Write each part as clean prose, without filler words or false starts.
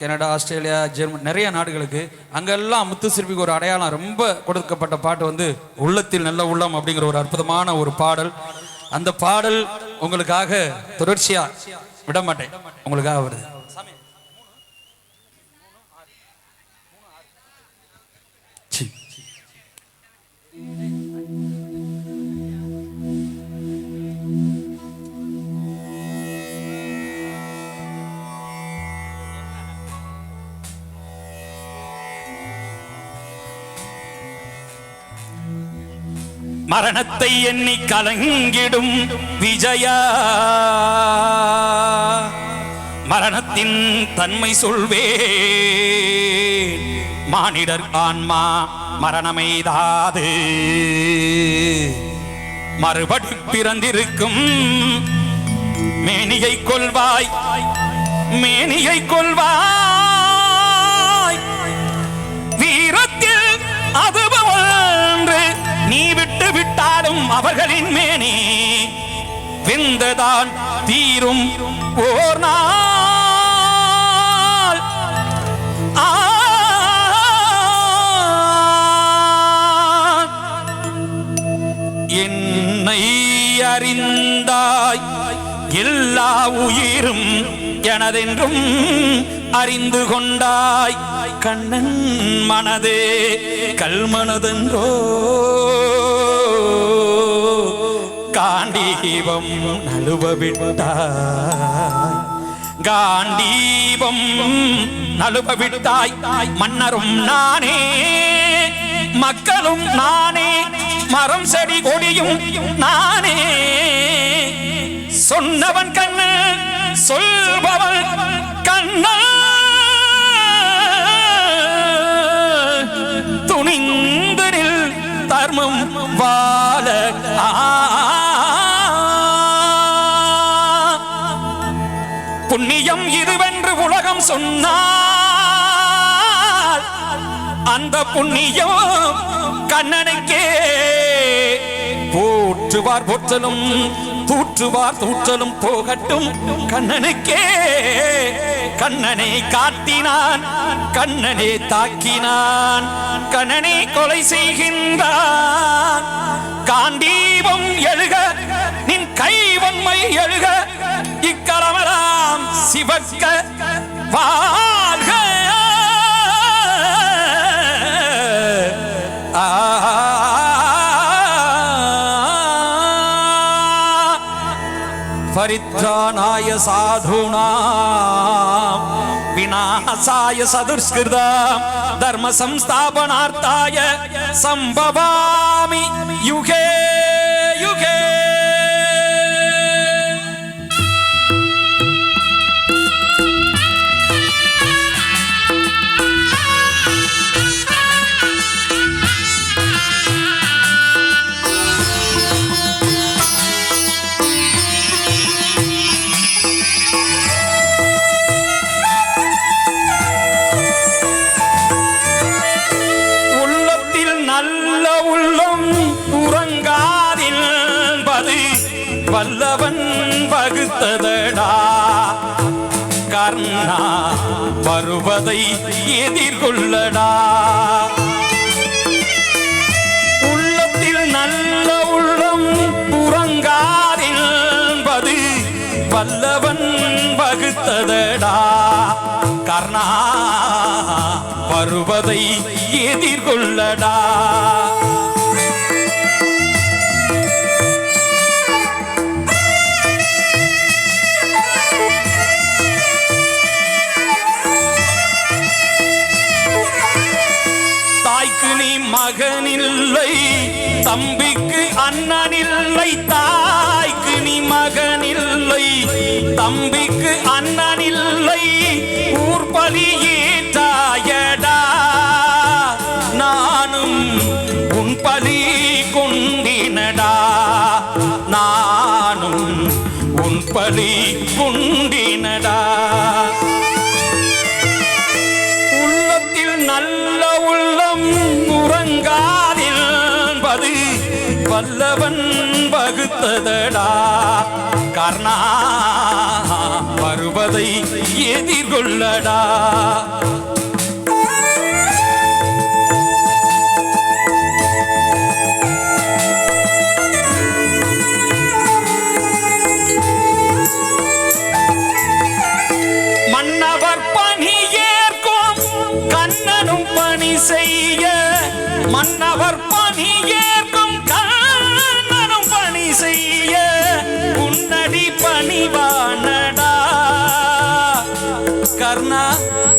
Canada, Australia, Germany நிறைய நாடுகளுக்கு அங்கெல்லாம் முத்துசிற்பிக்கு ஒரு அடையாளம் ரொம்ப கொடுக்கப்பட்ட பாட்டு வந்து உள்ளத்தில் நல்ல உள்ளம் அப்படிங்கிற ஒரு அற்புதமான ஒரு பாடல். அந்த பாடல் உங்களுக்காக தொடர்ச்சியா விட மாட்டேன், உங்களுக்காக வருது. மரணத்தை எண்ணி கலங்கிடும் விஜயா, மரணத்தின் தன்மை சொல்வே, மானிடர் ஆன்மா மரணமெய்தாது, மறுபடி பிறந்திருக்கும் மேனியை கொள்வாய், மேனியை கொள்வாய், வீரத்தில் அதுபோன்று நீ விட்டு விட்டாலும் அவர்களின் மேனி வெந்ததான் தீரும் ஓர் நாள். என்னை அறிந்தாய், எல்லா உயிரும் எனதென்றும் அறிந்து கொண்டாய், கண்ணன் மனதே கல்மனதென்றோ, காண்டீபம் நழுவ விட்டாய், காண்டீபம் நழுவ விட்டாய், மன்னரும் நானே மக்களும் நானே, மரம் செடி கொடியும் நானே, சொன்னவன் கண்ணு சொல்பவன் கண்ணா, துணிந்தனில் தர்மம் வாழ புண்ணியம் இதுவென்று உலகம் சொன்னால் அந்த புண்ணியம் கண்ணனுக்கே போற்றுவார் போற்றலும் தூற்றுவார் தூற்றலும் போகட்டும் கண்ணனுக்கே. கண்ணனை காட்டினான், கண்ணனை தாக்கினான், கண்ணனை கொலை செய்கின்றான். காண்டீபம் எழுக நின் கைவன்மை எழுக, இக்கலமெல்லாம் சிவக்க வாழ்க. परित्राणाय साधूनां विनाशाय सदुष्कृतां धर्म संस्थापनार्थाय संभवामि युगे युगे. வல்லவன் வகுத்ததடா கர்ணா, வருவதை எதிர்கொள்ளடா. உள்ளத்தில் நல்ல உள்ளம் உறங்காதென்பது வல்லவன் வகுத்ததடா கர்ணா, வருவதை எதிர்கொள்ளடா. மகனில்லை தம்பிக்கு அண்ணனில்லை, தாய்க்கு நீ மகனில்லை தம்பிக்கு அண்ணனில்லை, ஊர்பலி ஏற்றாயடா நானும் உன் பலி கொண்டினடா, நானும் உன் பலி கொண்டினடா. உள்ளத்தில் நல்ல உள்ளம் உறங்காதென்பது வல்லவன் வகுத்ததடா கர்ணா வருவதை எதிர்கொள்ளடா. மன்னவர் பணி ஏற்கும் கண்ணனும் பணி செய்ய, மன்னவர் பணி ஏற்கும் கண்ணனும் பணி செய்ய, உன்னடி பணிவானடா. கர்ணா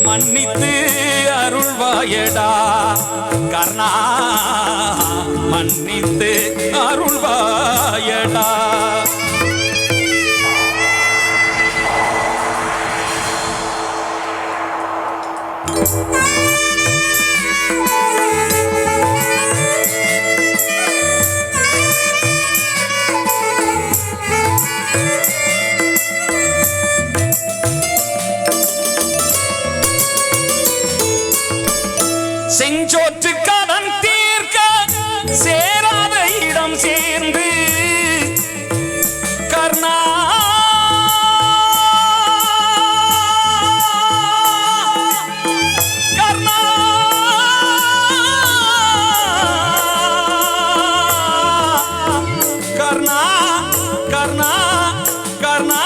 மன்னித்து அருள்வாயடா. கர்ணா மன்னித்து அருள்வாயடா. செஞ்சோற்று கடன் தீர்க்க சேராத இடம் சேர்ந்து கர்ணா கர்ணா கர்ணா கர்ணா கர்ணா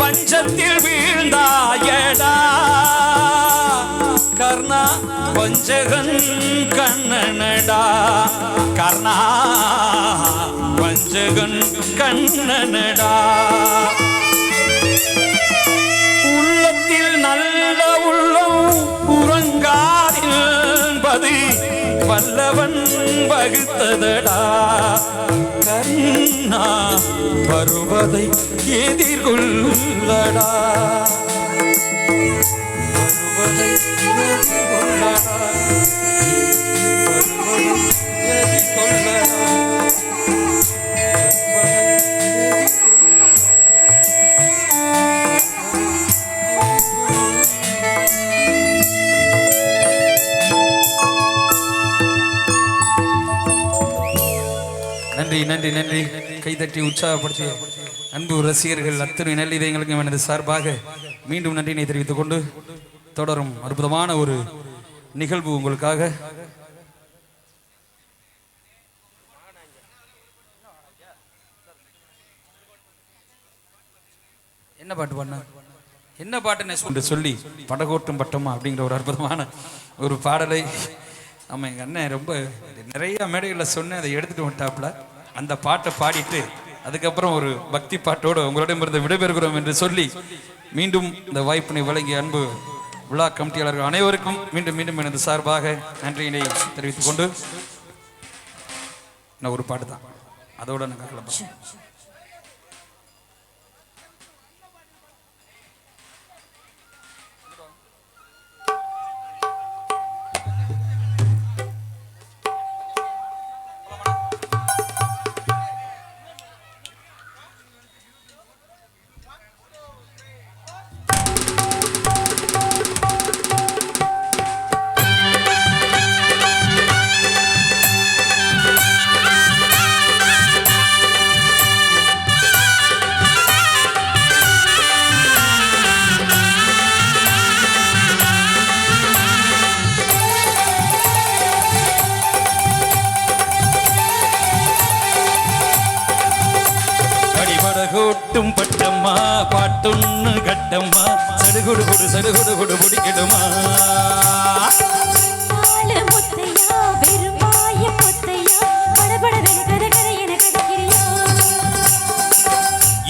பஞ்சத்தில் வீழ்ந்தாயடா. கர்ணா வஞ்சகன் கண்ணனடா. கர்ணா வஞ்சகன் கண்ணனடா. உள்ளத்தில் நல்ல உள்ளம் உறங்காதின்பது வல்லவன் வகுத்ததடா. கர்ணா வருவதை எதிர்கொள்ளடா. வருவதை எதிர்கொள்ளடா. வருவதை எதிர்கொள்ளடா. நன்றி நன்றி நன்றி. கைதட்டி உற்சாகப்படுத்திய அன்பு ரசிகர்கள் அத்தனை நல்லிதயங்களுக்கு எனது சார்பாக மீண்டும் நன்றினை தெரிவித்துக் கொண்டு தொடரும் அற்புதமான ஒரு நிகழ்வு உங்களுக்காக. என்ன பாட்டு பண்ண என்ன பாட்டுன்னு சொல்லி படகோட்டும் பட்டமா அப்படிங்கிற ஒரு அற்புதமான ஒரு பாடலை ஆமாம் எங்கள் அண்ணன் ரொம்ப நிறைய மேடைகளில் சொன்னேன், அதை எடுத்துகிட்டு வந்துட்டாப்புல. அந்த பாட்டை பாடிட்டு அதுக்கப்புறம் ஒரு பக்தி பாட்டோடு உங்களிடமிருந்து விடைபெறுகிறோம் என்று சொல்லி மீண்டும் இந்த வாய்ப்பினை வழங்கிய அன்பு விழா கமிட்டியாளர்கள் அனைவருக்கும் மீண்டும் மீண்டும் எனது சார்பாக நன்றியினை தெரிவித்துக் கொண்டு நான் ஒரு பாட்டு தான் அதோட நாங்கள் கிளம்புறோம். கூட்டும் பட்டம்மா பாட்டொன்னு கட்டம்மா சடுகுடு குடு சடுகுடு குடு பிடிக்கிடுமா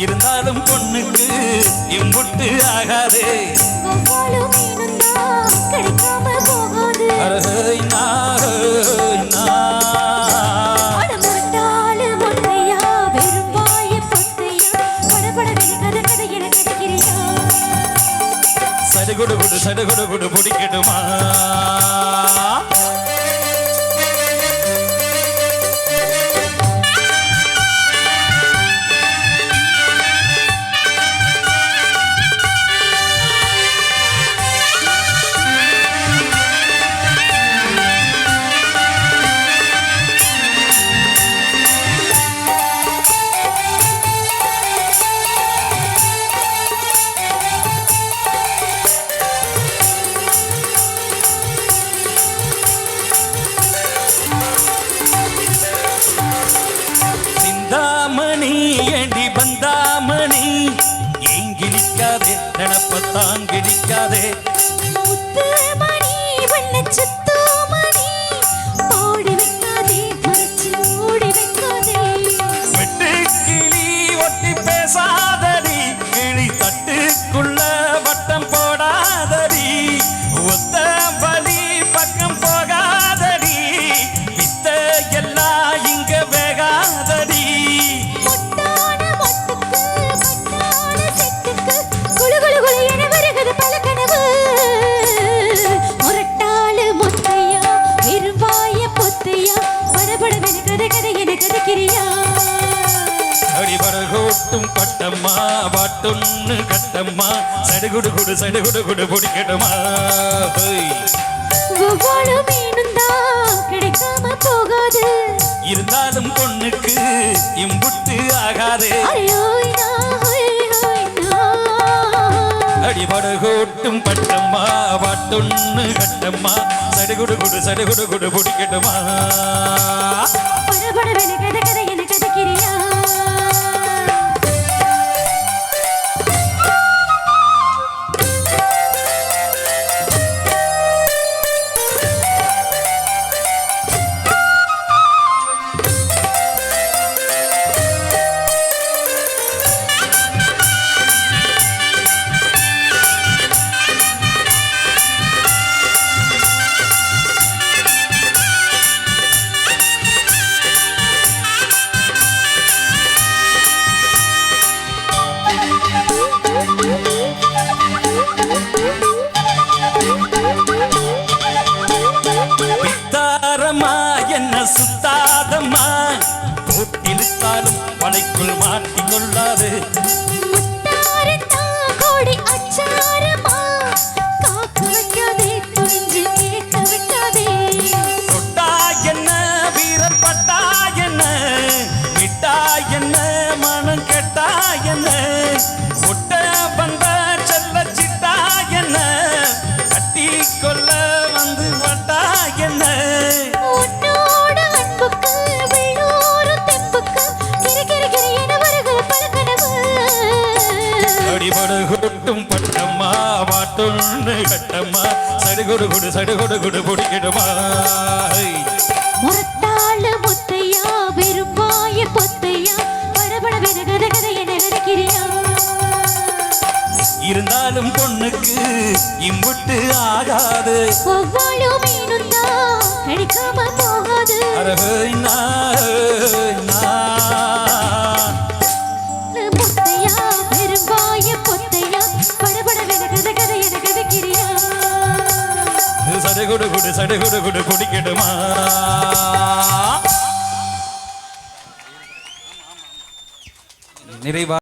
இருந்தாலும் பொண்ணுக்கு இம்புட்டு ஆகாதே சடுகுடு குடு சடுகுடு குடு பிடிக்கிடுமா இடிக்காதே நினப்பத்தான் கிடிக்காதே முத்துமணி வண்ண சுத்துமணி பாடி வைக்காதே மறைச்சு மூடி வைக்காதே வெட்டு கிளி ஒட்டி பேசாதடி கிளி தட்டுக்குள்ள வட்டம் போடாதடி ஒத்த வலி பக்கம் போகாதடி வித்த எல்லாம் இங்க வேகாதடி மொட்டான மொட்டுக்கு மட்டான செட்டுக்கு குளு குளு குளு என வருகிறது பல கனவு முரட்டாளு மொத்தையா விரும்பாய பொத்தையா படபடவென கதை கதை என கதைக்கிறியா அடிபடகோட்டும் பட்டம்மா பாட்டொன்னு கட்டம்மா சடுகுடு குடு சடுகுடு குடு பிடிக்கட்டுமா ஒவ்வொரு மீனும் தான் கிடைக்காம போகாது இருந்தாலும் பொண்ணுக்கு இம்புட்டு ஆகாதே அடிபடகோட்டும் பட்டம்மா பாட்டொன்னு கட்டம்மா சடுகுடு குடு சடுகுடு குடு பிடிக்கட்டுமா படபடவென கதை கதை என கதைக்கிறியா பித்தாரம்மா என்ன சுத்தாதம்மா போட்டிருத்தாலும் வலைக்குள் மாட்டிக்கொள்ளாது முத்தாரத்தா கோடி அச்சாரமா காக்க வைக்காதே கொஞ்சி கேட்க வைக்காதே தொட்டா என்ன வீரன் பட்டா என்ன விட்டா என்ன மனம் கெட்டா என்ன ஒட்ட வந்த செல்ல சிட்டா என்ன கட்டி கொள்ள வந்து வட்டா என்ன உன்னோட அன்புக்கு வெள்ளூரு தெம்புக்கு கிரி கிரி கிரி என வருகிற பல கனவு அடிபடு கொட்டும் பட்டம்மா வாட்டொன்னு கட்டம்மா சடுகுடு குடு சடுகுடு குடு பிடிக்கிடுமா முரட்டாளு முத்தையா விரும்பாய பொத்தையா படபடவென கதை கதை என கதைக்கிறியா இருந்தாலும் பொண்ணுக்கு இம்புட்டு ஆகாது ஒவ்வொரு மீனும் தான் கிடைக்காம போகாது முத்தையா விரும்பாய பொத்தையா படபடவென கதை கதை என கதைக்கிறியா சடுகுடு குடு சடுகுடு குடு பிடிக்கிடுமா நிறைவா